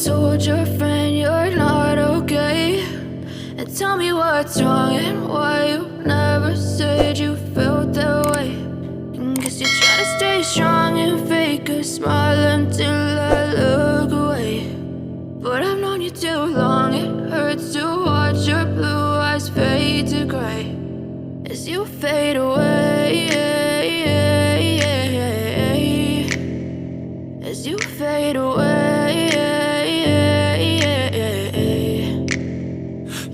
told your friend you're not okay, and tell me what's wrong and why you never said you felt that way. And guess you're trying to stay strong and fake a smile until I look away. But I've known you too long, it hurts to watch your blue eyes fade to gray as you fade away, as you fade away.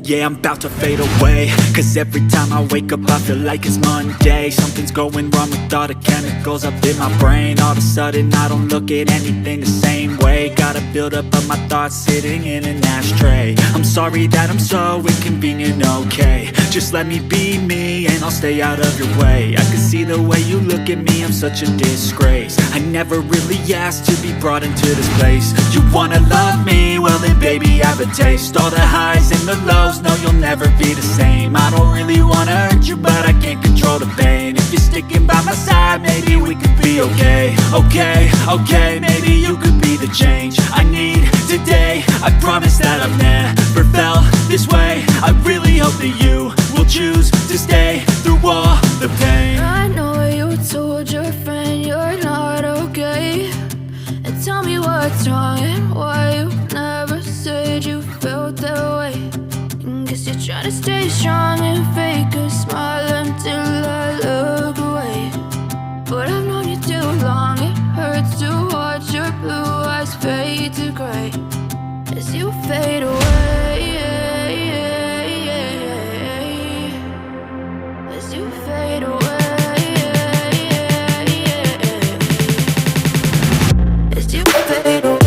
Yeah, I'm about to fade away, cause every time I wake up I feel like it's Monday. Something's going wrong with all the chemicals up in my brain. All of a sudden I don't look at anything the same way. Gotta build up of my thoughts sitting in an ashtray. I'm sorry that I'm so inconvenient, okay. Just let me be me and I'll stay out of your way. I can see the way you look at me, I'm such a disgrace. I never really asked to be brought into this place. You wanna love me? Well then baby I have a taste. All the highs and the lows, no you'll never be the same. I don't really wanna hurt you but I can't control the pain. If you're sticking by my side maybe we could be okay. Okay, maybe you could be the change I need today. I promise that I've never felt this way. I really hope that you will choose to stay through all the pain. I know you told your friend you're not okay, and tell me what's wrong and why you never said you felt that way. And guess you're trying to stay strong and fake a smile until I look away. But I've known you too long, it hurts to watch your blue eyes fade to gray as you fade away, as you fade away, as you fade away.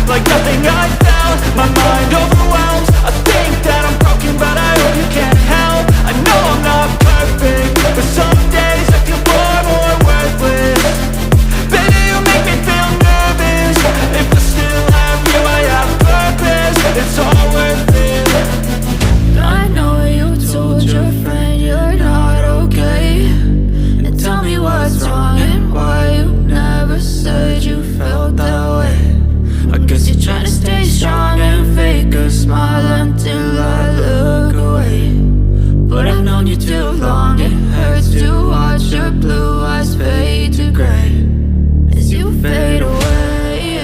Like nothing I felt, my mind overwhelmed. I think that I'm broken but I hope you can't help. I know I'm not perfect, but some days I feel far more worthless. Baby, you make me feel nervous. If I still have you, I have purpose. It's all worth it. I know you told your friend you're not okay, and tell me what's wrong and why you never said you felt that way. I guess you're trying to stay strong and fake a smile until I look away. But I've known you too long, it hurts to watch your blue eyes fade to gray as you fade away,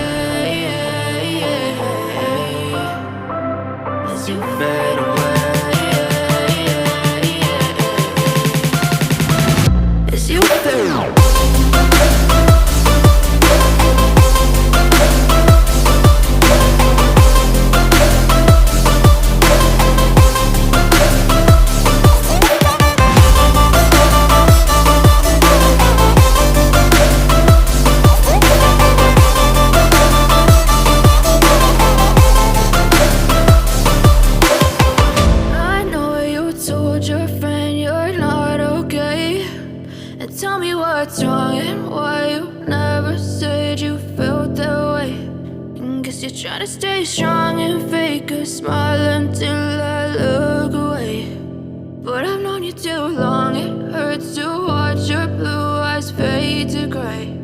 as you fade away, as you fade away. Tell me what's wrong and why you never said you felt that way. And guess you're trying to stay strong and fake a smile until I look away. But I've known you too long, it hurts to watch your blue eyes fade to gray.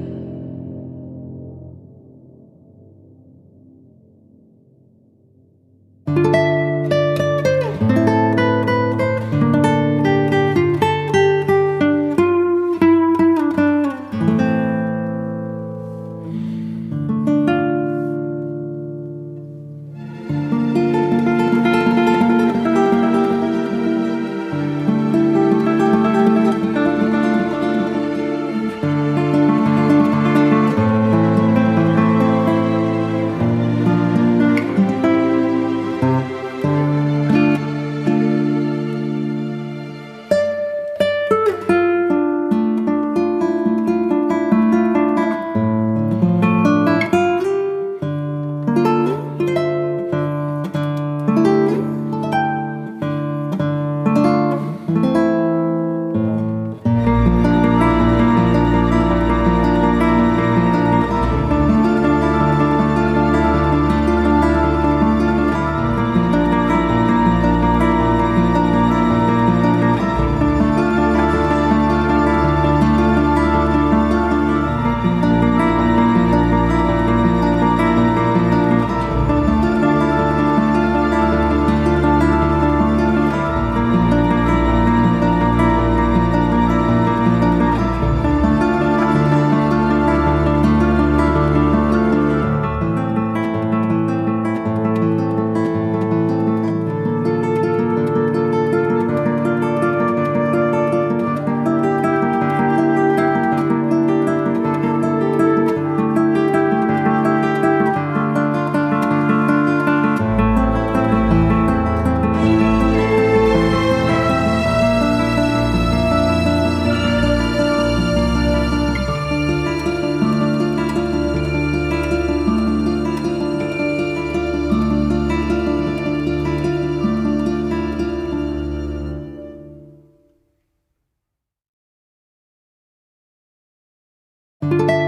you.